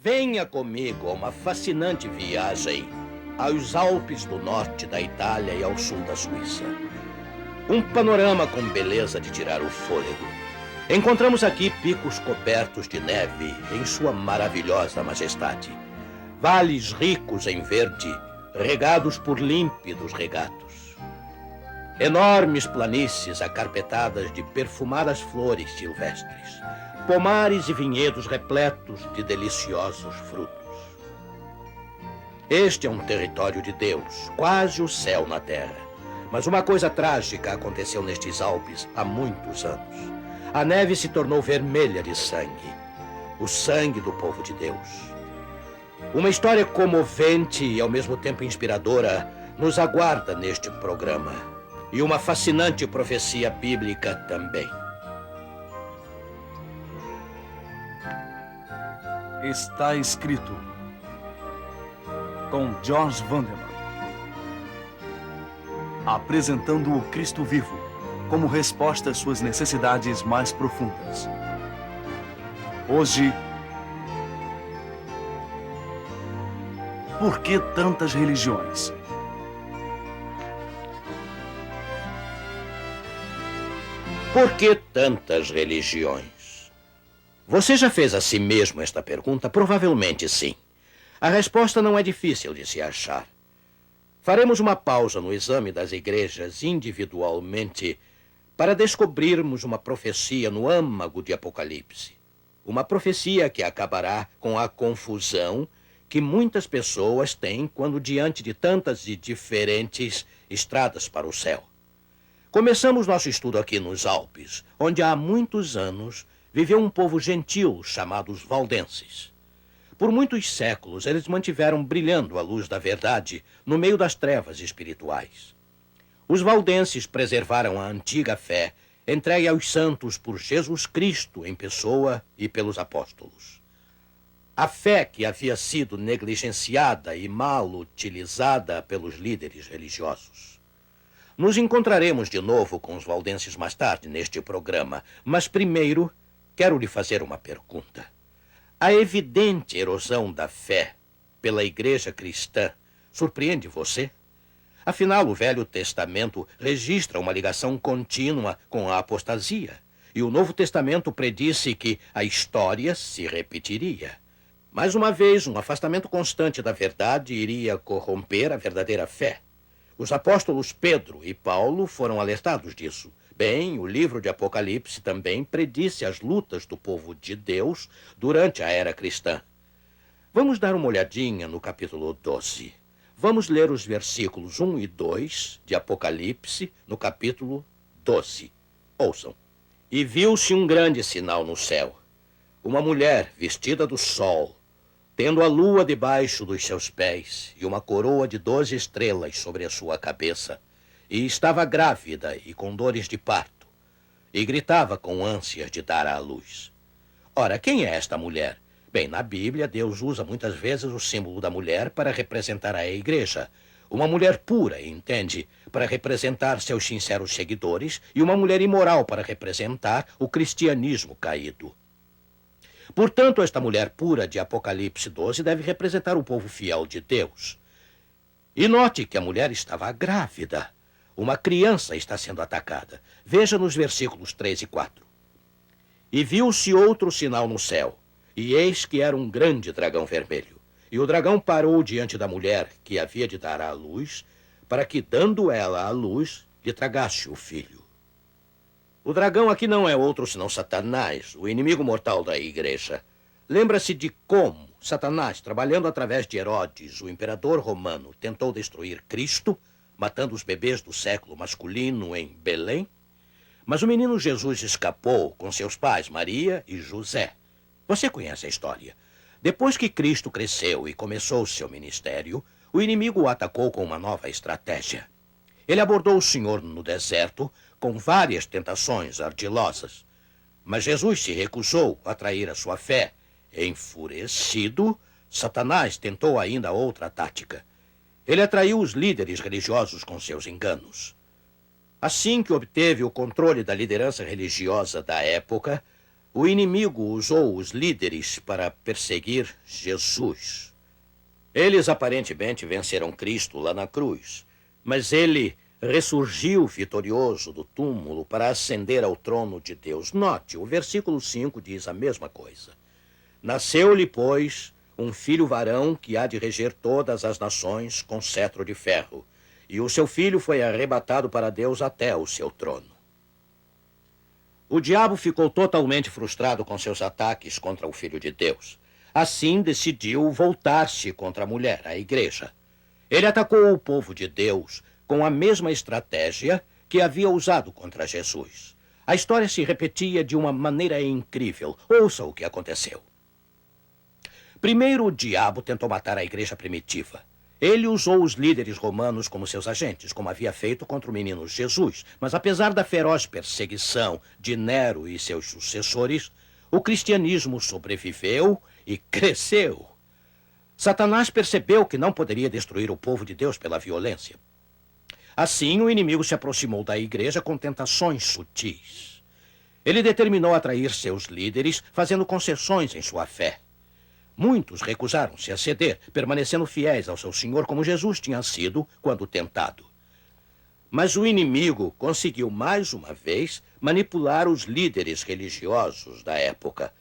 Venha comigo a uma fascinante viagem aos Alpes do norte da Itália e ao sul da Suíça. Um panorama com beleza de tirar o fôlego. Encontramos aqui picos cobertos de neve em sua maravilhosa majestade. Vales ricos em verde, regados por límpidos regatos. Enormes planícies acarpetadas de perfumadas flores silvestres. Pomares e vinhedos repletos de deliciosos frutos. Este é um território de Deus, quase o céu na terra. Mas uma coisa trágica aconteceu nestes Alpes há muitos anos. A neve se tornou vermelha de sangue. O sangue do povo de Deus. Uma história comovente e ao mesmo tempo inspiradora nos aguarda neste programa. E uma fascinante profecia bíblica também. Está escrito, com George Vanderman, apresentando o Cristo vivo como resposta às suas necessidades mais profundas. Hoje, por que tantas religiões? Por que tantas religiões? Você já fez a si mesmo esta pergunta? Provavelmente sim. A resposta não é difícil de se achar. Faremos uma pausa no exame das igrejas individualmente para descobrirmos uma profecia no âmago de Apocalipse. Uma profecia que acabará com a confusão que muitas pessoas têm quando diante de tantas e diferentes estradas para o céu. Começamos nosso estudo aqui nos Alpes, onde há muitos anos viveu um povo gentil chamado os valdenses. Por muitos séculos, eles mantiveram brilhando a luz da verdade no meio das trevas espirituais. Os valdenses preservaram a antiga fé entregue aos santos por Jesus Cristo em pessoa e pelos apóstolos. A fé que havia sido negligenciada e mal utilizada pelos líderes religiosos. Nos encontraremos de novo com os valdenses mais tarde neste programa, mas primeiro quero lhe fazer uma pergunta. A evidente erosão da fé pela igreja cristã surpreende você? Afinal, o Velho Testamento registra uma ligação contínua com a apostasia, e o Novo Testamento predisse que a história se repetiria. Mais uma vez, um afastamento constante da verdade iria corromper a verdadeira fé. Os apóstolos Pedro e Paulo foram alertados disso. Bem, o livro de Apocalipse também predisse as lutas do povo de Deus durante a era cristã. Vamos dar uma olhadinha no capítulo 12. Vamos ler os versículos 1 e 2 de Apocalipse no capítulo 12. Ouçam. E viu-se um grande sinal no céu. Uma mulher vestida do sol, tendo a lua debaixo dos seus pés e uma coroa de 12 estrelas sobre a sua cabeça. E estava grávida e com dores de parto, e gritava com ânsias de dar à luz. Ora, quem é esta mulher? Bem, na Bíblia, Deus usa muitas vezes o símbolo da mulher para representar a igreja. Uma mulher pura, entende? Para representar seus sinceros seguidores, e uma mulher imoral para representar o cristianismo caído. Portanto, esta mulher pura de Apocalipse 12 deve representar o povo fiel de Deus. E note que a mulher estava grávida. Uma criança está sendo atacada. Veja nos versículos 3 e 4. E viu-se outro sinal no céu, e eis que era um grande dragão vermelho. E o dragão parou diante da mulher que havia de dar à luz, para que, dando ela à luz, lhe tragasse o filho. O dragão aqui não é outro senão Satanás, o inimigo mortal da igreja. Lembra-se de como Satanás, trabalhando através de Herodes, o imperador romano, tentou destruir Cristo, matando os bebês do século masculino em Belém? Mas o menino Jesus escapou com seus pais, Maria e José. Você conhece a história. Depois que Cristo cresceu e começou seu ministério, o inimigo o atacou com uma nova estratégia. Ele abordou o Senhor no deserto com várias tentações ardilosas. Mas Jesus se recusou a trair a sua fé. Enfurecido, Satanás tentou ainda outra tática. Ele atraiu os líderes religiosos com seus enganos. Assim que obteve o controle da liderança religiosa da época, O inimigo usou os líderes para perseguir Jesus. Eles aparentemente venceram Cristo lá na cruz, mas ele ressurgiu vitorioso do túmulo para ascender ao trono de Deus. Note, o versículo 5 diz a mesma coisa. Nasceu-lhe, pois, um filho varão que há de reger todas as nações com cetro de ferro, e o seu filho foi arrebatado para Deus até o seu trono. O diabo ficou totalmente frustrado com seus ataques contra o Filho de Deus. Assim, decidiu voltar-se contra a mulher, a igreja. Ele atacou o povo de Deus com a mesma estratégia que havia usado contra Jesus. A história se repetia de uma maneira incrível. Ouça o que aconteceu. Primeiro, o diabo tentou matar a igreja primitiva. Ele usou os líderes romanos como seus agentes, como havia feito contra o menino Jesus. Mas apesar da feroz perseguição de Nero e seus sucessores, o cristianismo sobreviveu e cresceu. Satanás percebeu que não poderia destruir o povo de Deus pela violência. Assim, o inimigo se aproximou da igreja com tentações sutis. Ele determinou atrair seus líderes, fazendo concessões em sua fé. Muitos recusaram-se a ceder, permanecendo fiéis ao seu Senhor como Jesus tinha sido quando tentado. Mas o inimigo conseguiu mais uma vez manipular os líderes religiosos da época.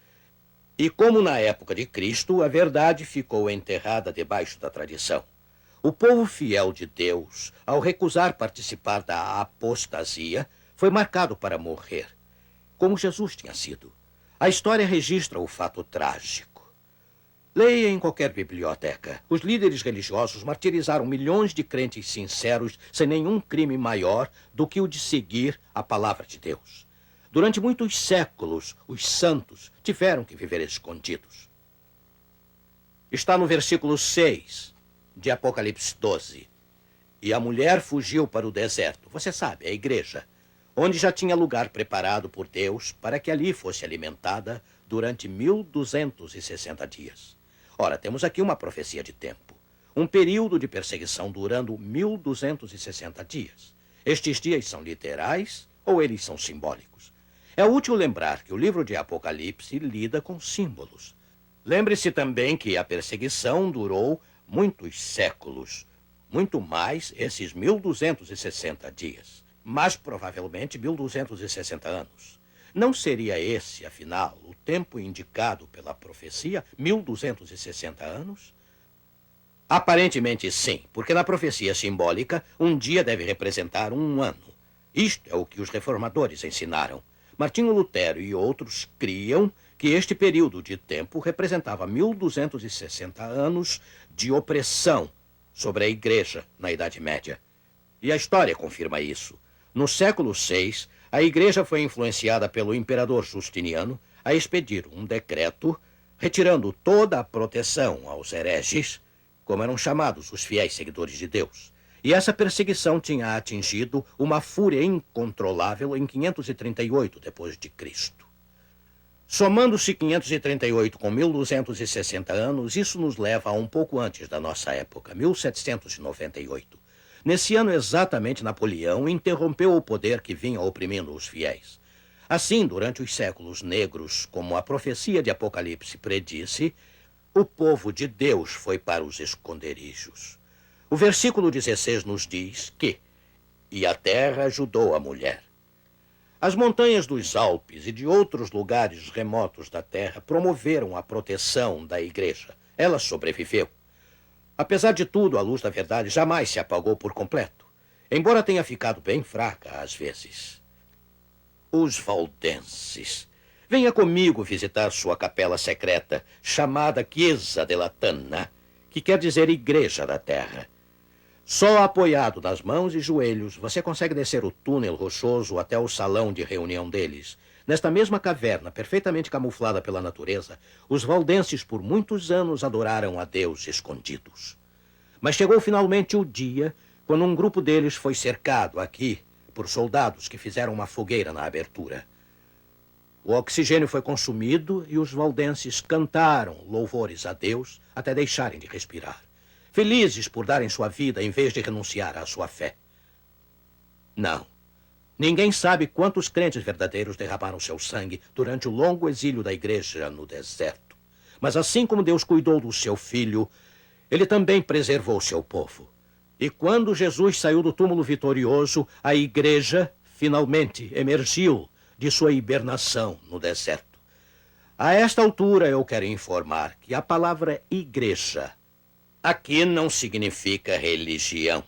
E como na época de Cristo, a verdade ficou enterrada debaixo da tradição. O povo fiel de Deus, ao recusar participar da apostasia, foi marcado para morrer, como Jesus tinha sido. A história registra o fato trágico. Leia em qualquer biblioteca. Os líderes religiosos martirizaram milhões de crentes sinceros sem nenhum crime maior do que o de seguir a palavra de Deus. Durante muitos séculos, os santos tiveram que viver escondidos. Está no versículo 6 de Apocalipse 12. E a mulher fugiu para o deserto, você sabe, a igreja, onde já tinha lugar preparado por Deus para que ali fosse alimentada durante 1260 dias. Ora, temos aqui uma profecia de tempo. Um período de perseguição durando 1260 dias. Estes dias são literais ou eles são simbólicos? É útil lembrar que o livro de Apocalipse lida com símbolos. Lembre-se também que a perseguição durou muitos séculos. Muito mais esses 1260 dias. Mas provavelmente 1260 anos. Não seria esse, afinal, o tempo indicado pela profecia, 1260 anos? Aparentemente sim, porque na profecia simbólica, um dia deve representar um ano. Isto é o que os reformadores ensinaram. Martinho Lutero e outros criam que este período de tempo representava 1260 anos de opressão sobre a igreja na Idade Média. E a história confirma isso. No século VI, a igreja foi influenciada pelo imperador Justiniano a expedir um decreto retirando toda a proteção aos hereges, como eram chamados os fiéis seguidores de Deus. E essa perseguição tinha atingido uma fúria incontrolável em 538 depois de Cristo. Somando-se 538 com 1260 anos, isso nos leva a um pouco antes da nossa época, 1798. Nesse ano exatamente, Napoleão interrompeu o poder que vinha oprimindo os fiéis. Assim, durante os séculos negros, como a profecia de Apocalipse predisse, o povo de Deus foi para os esconderijos. O versículo 16 nos diz que, e a terra ajudou a mulher. As montanhas dos Alpes e de outros lugares remotos da terra promoveram a proteção da igreja. Ela sobreviveu. Apesar de tudo, a luz da verdade jamais se apagou por completo, embora tenha ficado bem fraca às vezes. Os valdenses. Venha comigo visitar sua capela secreta, chamada Chiesa della Tanna, que quer dizer Igreja da Terra. Só apoiado nas mãos e joelhos, você consegue descer o túnel rochoso até o salão de reunião deles. Nesta mesma caverna, perfeitamente camuflada pela natureza, os valdenses por muitos anos adoraram a Deus escondidos. Mas chegou finalmente o dia quando um grupo deles foi cercado aqui por soldados que fizeram uma fogueira na abertura. O oxigênio foi consumido e os valdenses cantaram louvores a Deus até deixarem de respirar, felizes por darem sua vida em vez de renunciar à sua fé. Não. Ninguém sabe quantos crentes verdadeiros derramaram seu sangue durante o longo exílio da igreja no deserto. Mas assim como Deus cuidou do seu filho, ele também preservou seu povo. E quando Jesus saiu do túmulo vitorioso, a igreja finalmente emergiu de sua hibernação no deserto. A esta altura eu quero informar que a palavra igreja aqui não significa religião.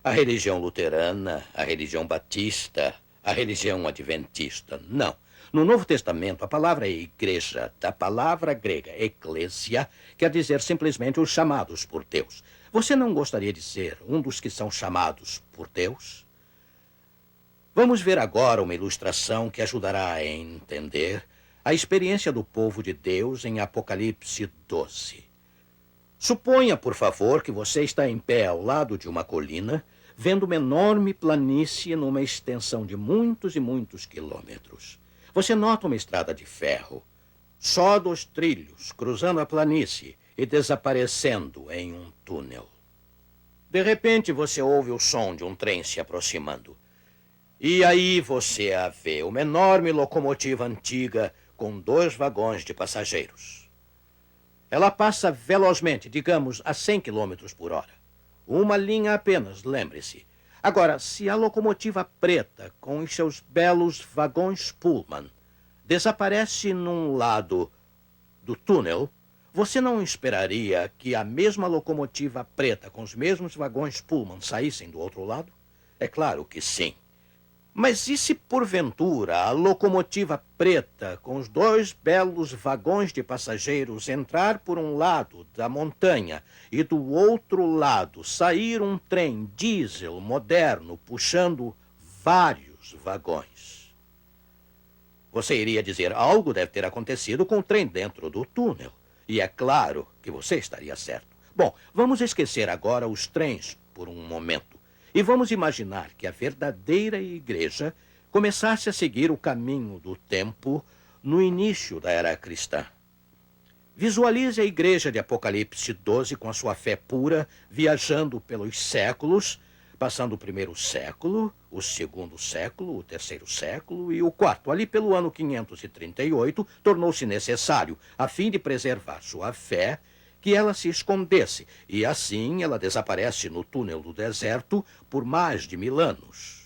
A religião luterana, a religião batista, a religião adventista, não. No Novo Testamento, a palavra igreja, da palavra grega eclésia, quer dizer simplesmente os chamados por Deus. Você não gostaria de ser um dos que são chamados por Deus? Vamos ver agora uma ilustração que ajudará a entender a experiência do povo de Deus em Apocalipse 12. Suponha, por favor, que você está em pé ao lado de uma colina, vendo uma enorme planície numa extensão de muitos e muitos quilômetros. Você nota uma estrada de ferro, só dos trilhos, cruzando a planície e desaparecendo em um túnel. De repente, você ouve o som de um trem se aproximando. E aí você a vê, uma enorme locomotiva antiga com 2 vagões de passageiros. Ela passa velozmente, digamos, a 100 km por hora. Uma linha apenas, lembre-se. Agora, se a locomotiva preta, com os seus belos vagões Pullman, desaparece num lado do túnel, você não esperaria que a mesma locomotiva preta, com os mesmos vagões Pullman, saíssem do outro lado? É claro que sim. Mas e se, porventura, a locomotiva preta, com os 2 belos vagões de passageiros, entrar por um lado da montanha e do outro lado sair um trem diesel moderno puxando vários vagões? Você iria dizer, algo deve ter acontecido com o trem dentro do túnel. E é claro que você estaria certo. Bom, vamos esquecer agora os trens por um momento. E vamos imaginar que a verdadeira igreja começasse a seguir o caminho do tempo no início da era cristã. Visualize a igreja de Apocalipse 12 com a sua fé pura, viajando pelos séculos, passando o 1º século, o 2º século, o 3º século e o 4º. Ali pelo ano 538, tornou-se necessário, a fim de preservar sua fé, que ela se escondesse, e assim ela desaparece no túnel do deserto por mais de 1000 anos.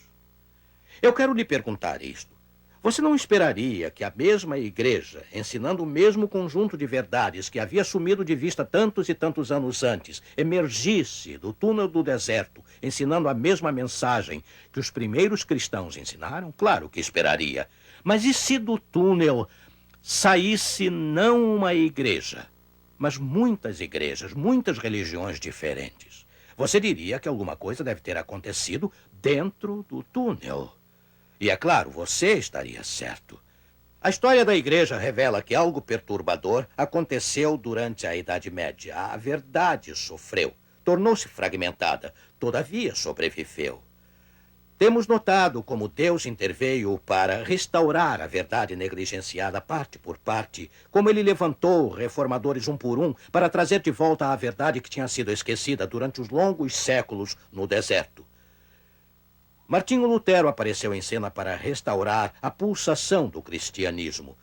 Eu quero lhe perguntar isto. Você não esperaria que a mesma igreja, ensinando o mesmo conjunto de verdades que havia sumido de vista tantos e tantos anos antes, emergisse do túnel do deserto, ensinando a mesma mensagem que os primeiros cristãos ensinaram? Claro que esperaria. Mas e se do túnel saísse não uma igreja, mas muitas igrejas, muitas religiões diferentes? Você diria que alguma coisa deve ter acontecido dentro do túnel. E é claro, você estaria certo. A história da igreja revela que algo perturbador aconteceu durante a Idade Média. A verdade sofreu, tornou-se fragmentada, todavia sobreviveu. Temos notado como Deus interveio para restaurar a verdade negligenciada parte por parte, como ele levantou reformadores um por um para trazer de volta a verdade que tinha sido esquecida durante os longos séculos no deserto. Martinho Lutero apareceu em cena para restaurar a pulsação do cristianismo.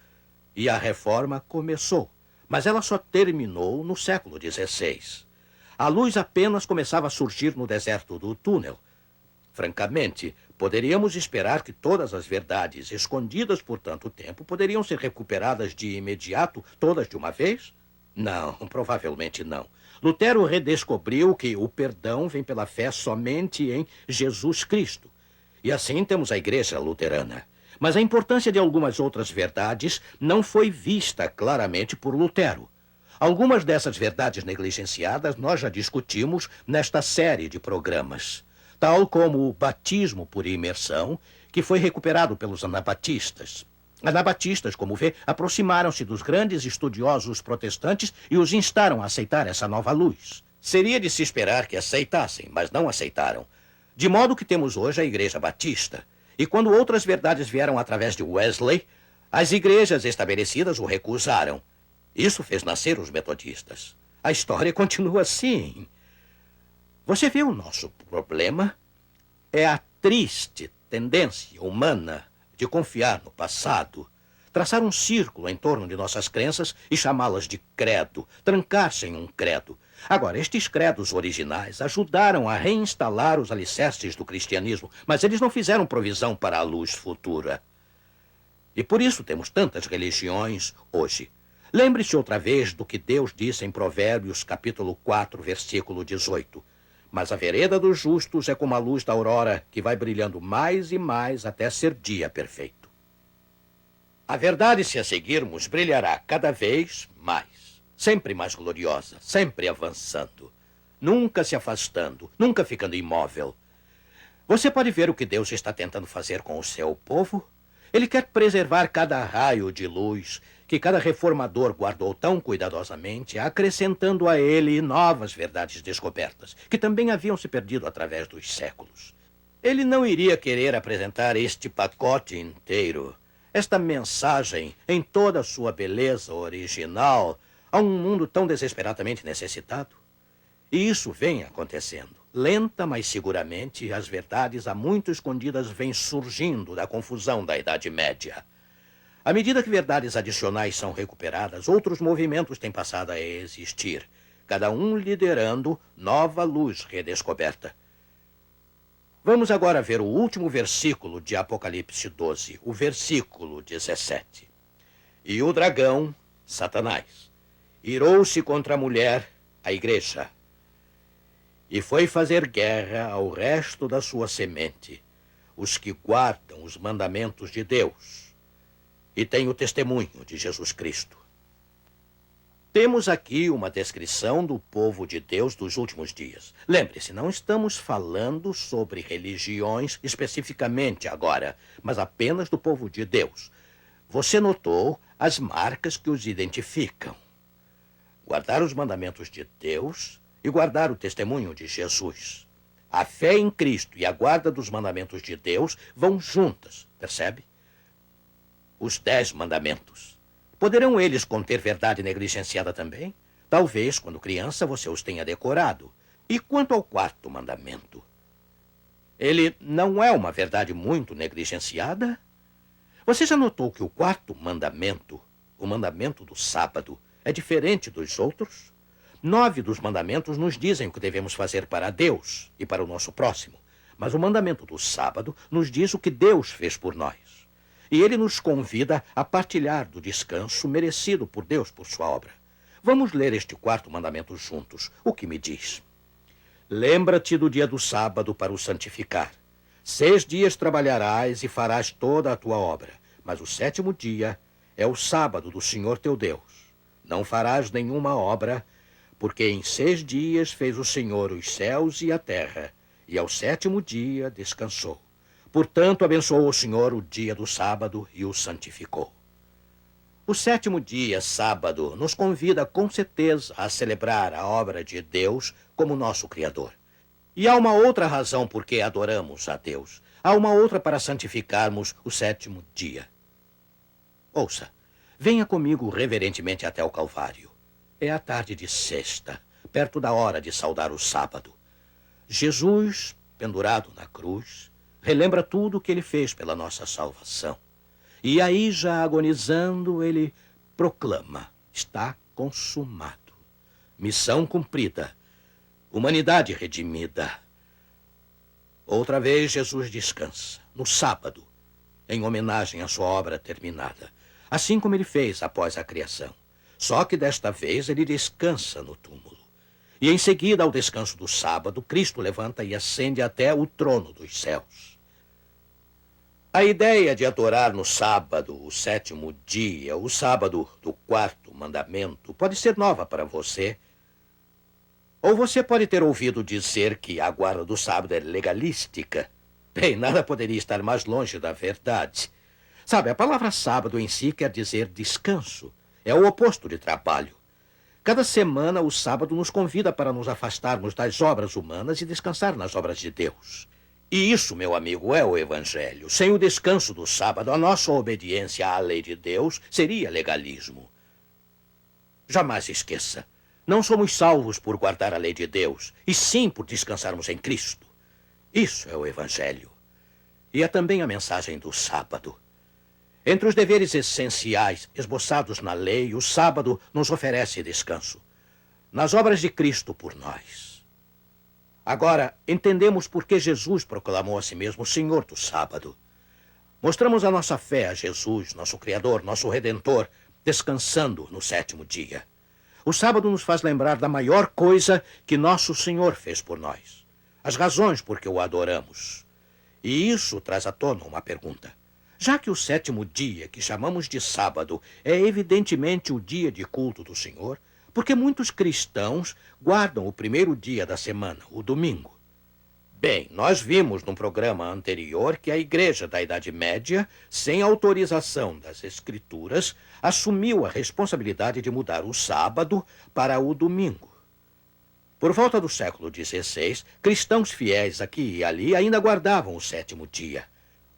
E a reforma começou, mas ela só terminou no século XVI. A luz apenas começava a surgir no deserto do túnel. Francamente, poderíamos esperar que todas as verdades escondidas por tanto tempo poderiam ser recuperadas de imediato, todas de uma vez? Não, provavelmente não. Lutero redescobriu que o perdão vem pela fé somente em Jesus Cristo. E assim temos a igreja luterana. Mas a importância de algumas outras verdades não foi vista claramente por Lutero. Algumas dessas verdades negligenciadas nós já discutimos nesta série de programas, tal como o batismo por imersão, que foi recuperado pelos anabatistas. Anabatistas, como vê, aproximaram-se dos grandes estudiosos protestantes e os instaram a aceitar essa nova luz. Seria de se esperar que aceitassem, mas não aceitaram. De modo que temos hoje a Igreja Batista. E quando outras verdades vieram através de Wesley, as igrejas estabelecidas o recusaram. Isso fez nascer os metodistas. A história continua assim. Você vê, o nosso problema é a triste tendência humana de confiar no passado, traçar um círculo em torno de nossas crenças e chamá-las de credo, trancar-se em um credo. Agora, estes credos originais ajudaram a reinstalar os alicerces do cristianismo, mas eles não fizeram provisão para a luz futura. E por isso temos tantas religiões hoje. Lembre-se outra vez do que Deus disse em Provérbios, capítulo 4, versículo 18. Mas a vereda dos justos é como a luz da aurora, que vai brilhando mais e mais até ser dia perfeito. A verdade, se a seguirmos, brilhará cada vez mais, sempre mais gloriosa, sempre avançando, nunca se afastando, nunca ficando imóvel. Você pode ver o que Deus está tentando fazer com o seu povo? Ele quer preservar cada raio de luz que cada reformador guardou tão cuidadosamente, acrescentando a ele novas verdades descobertas, que também haviam se perdido através dos séculos. Ele não iria querer apresentar este pacote inteiro, esta mensagem em toda a sua beleza original, a um mundo tão desesperadamente necessitado? E isso vem acontecendo. Lenta, mas seguramente, as verdades há muito escondidas vêm surgindo da confusão da Idade Média. À medida que verdades adicionais são recuperadas, outros movimentos têm passado a existir, cada um liderando nova luz redescoberta. Vamos agora ver o último versículo de Apocalipse 12, o versículo 17. E o dragão, Satanás, irou-se contra a mulher, a igreja, e foi fazer guerra ao resto da sua semente, os que guardam os mandamentos de Deus e têm o testemunho de Jesus Cristo. Temos aqui uma descrição do povo de Deus dos últimos dias. Lembre-se, não estamos falando sobre religiões especificamente agora, mas apenas do povo de Deus. Você notou as marcas que os identificam. Guardar os mandamentos de Deus e guardar o testemunho de Jesus. A fé em Cristo e a guarda dos mandamentos de Deus vão juntas, percebe? Os 10 mandamentos. Poderão eles conter verdade negligenciada também? Talvez, quando criança, você os tenha decorado. E quanto ao 4º mandamento? Ele não é uma verdade muito negligenciada? Você já notou que o 4º mandamento, o mandamento do sábado, é diferente dos outros? 9 dos mandamentos nos dizem o que devemos fazer para Deus e para o nosso próximo. Mas o mandamento do sábado nos diz o que Deus fez por nós. E ele nos convida a partilhar do descanso merecido por Deus por sua obra. Vamos ler este 4º mandamento juntos. O que me diz? Lembra-te do dia do sábado para o santificar. 6 dias trabalharás e farás toda a tua obra. Mas o 7º dia é o sábado do Senhor teu Deus. Não farás nenhuma obra, porque em 6 dias fez o Senhor os céus e a terra, e ao 7º dia descansou. Portanto, abençoou o Senhor o dia do sábado e o santificou. O 7º dia, sábado, nos convida com certeza a celebrar a obra de Deus como nosso Criador. E há uma outra razão por que adoramos a Deus. Há uma outra para santificarmos o 7º dia. Ouça, venha comigo reverentemente até o Calvário. É a tarde de sexta, perto da hora de saudar o sábado. Jesus, pendurado na cruz, relembra tudo o que ele fez pela nossa salvação. E aí, já agonizando, ele proclama: está consumado. Missão cumprida. Humanidade redimida. Outra vez, Jesus descansa, no sábado, em homenagem à sua obra terminada, assim como ele fez após a criação. Só que desta vez ele descansa no túmulo. E em seguida, ao descanso do sábado, Cristo levanta e ascende até o trono dos céus. A ideia de adorar no sábado, o 7º dia, o sábado do 4º mandamento, pode ser nova para você. Ou você pode ter ouvido dizer que a guarda do sábado é legalística. Bem, nada poderia estar mais longe da verdade. Sabe, a palavra sábado em si quer dizer descanso. É o oposto de trabalho. Cada semana, o sábado nos convida para nos afastarmos das obras humanas e descansar nas obras de Deus. E isso, meu amigo, é o Evangelho. Sem o descanso do sábado, a nossa obediência à lei de Deus seria legalismo. Jamais esqueça, não somos salvos por guardar a lei de Deus, e sim por descansarmos em Cristo. Isso é o Evangelho. E é também a mensagem do sábado. Entre os deveres essenciais esboçados na lei, o sábado nos oferece descanso. Nas obras de Cristo por nós. Agora, entendemos por que Jesus proclamou a si mesmo o Senhor do sábado. Mostramos a nossa fé a Jesus, nosso Criador, nosso Redentor, descansando no 7º dia. O sábado nos faz lembrar da maior coisa que nosso Senhor fez por nós. As razões por que o adoramos. E isso traz à tona uma pergunta. Já que o 7º dia, que chamamos de sábado, é evidentemente o dia de culto do Senhor, porque muitos cristãos guardam o primeiro dia da semana, o domingo. Bem, nós vimos no programa anterior que a Igreja da Idade Média, sem autorização das Escrituras, assumiu a responsabilidade de mudar o sábado para o domingo. Por volta do século XVI, cristãos fiéis aqui e ali ainda guardavam o 7º dia.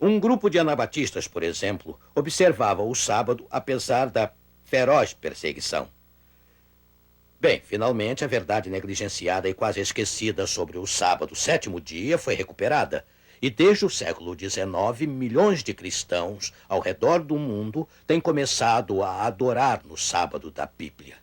Um grupo de anabatistas, por exemplo, observava o sábado apesar da feroz perseguição. Bem, finalmente a verdade negligenciada e quase esquecida sobre o sábado, 7º dia, foi recuperada. E desde o século XIX, milhões de cristãos ao redor do mundo têm começado a adorar no sábado da Bíblia.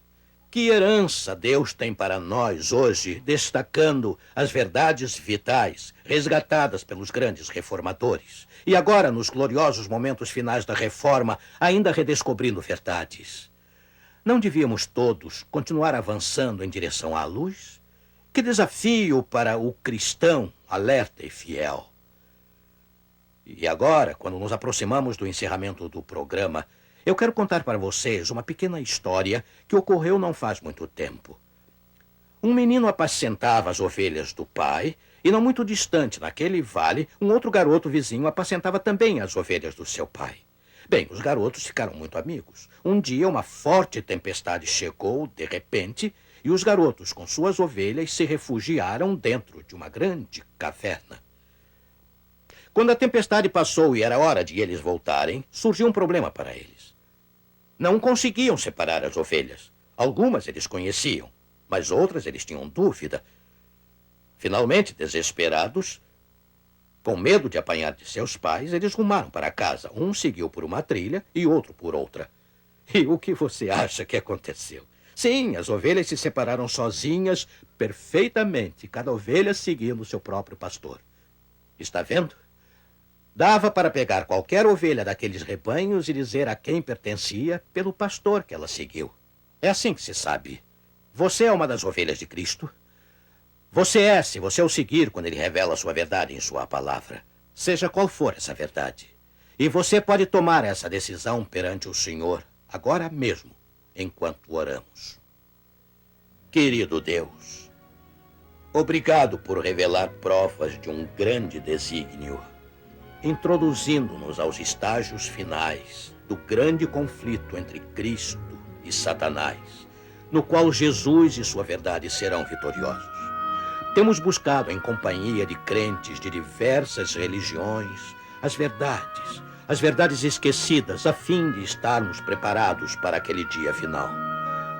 Que herança Deus tem para nós hoje, destacando as verdades vitais resgatadas pelos grandes reformadores. E agora, nos gloriosos momentos finais da Reforma, ainda redescobrindo verdades. Não devíamos todos continuar avançando em direção à luz? Que desafio para o cristão alerta e fiel. E agora, quando nos aproximamos do encerramento do programa, eu quero contar para vocês uma pequena história que ocorreu não faz muito tempo. Um menino apacentava as ovelhas do pai e não muito distante, naquele vale, um outro garoto vizinho apacentava também as ovelhas do seu pai. Bem, os garotos ficaram muito amigos. Um dia, uma forte tempestade chegou, de repente, e os garotos, com suas ovelhas, se refugiaram dentro de uma grande caverna. Quando a tempestade passou e era hora de eles voltarem, surgiu um problema para eles. Não conseguiam separar as ovelhas. Algumas eles conheciam, mas outras eles tinham dúvida. Finalmente, desesperados, com medo de apanhar de seus pais, eles rumaram para casa. Um seguiu por uma trilha e outro por outra. E o que você acha que aconteceu? Sim, as ovelhas se separaram sozinhas, perfeitamente, cada ovelha seguindo seu próprio pastor. Está vendo? Dava para pegar qualquer ovelha daqueles rebanhos e dizer a quem pertencia pelo pastor que ela seguiu. É assim que se sabe. Você é uma das ovelhas de Cristo? Você é, se você o seguir quando ele revela a sua verdade em sua palavra. Seja qual for essa verdade. E você pode tomar essa decisão perante o Senhor, agora mesmo, enquanto oramos. Querido Deus, obrigado por revelar provas de um grande desígnio, introduzindo-nos aos estágios finais do grande conflito entre Cristo e Satanás, no qual Jesus e sua verdade serão vitoriosos. Temos buscado em companhia de crentes de diversas religiões as verdades esquecidas, a fim de estarmos preparados para aquele dia final.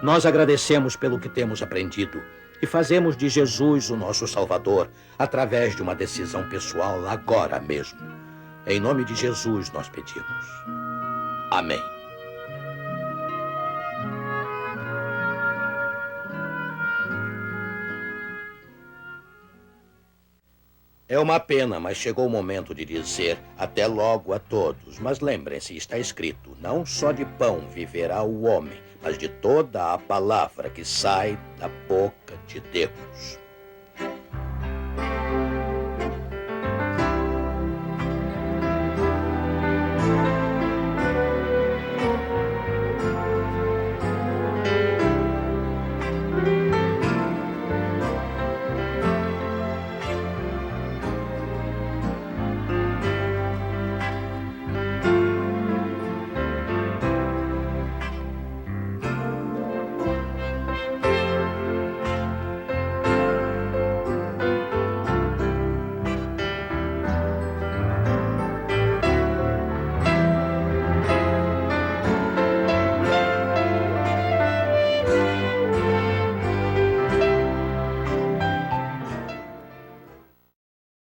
Nós agradecemos pelo que temos aprendido e fazemos de Jesus o nosso Salvador através de uma decisão pessoal agora mesmo. Em nome de Jesus nós pedimos. Amém. É uma pena, mas chegou o momento de dizer até logo a todos. Mas lembrem-se, está escrito, não só de pão viverá o homem, mas de toda a palavra que sai da boca de Deus.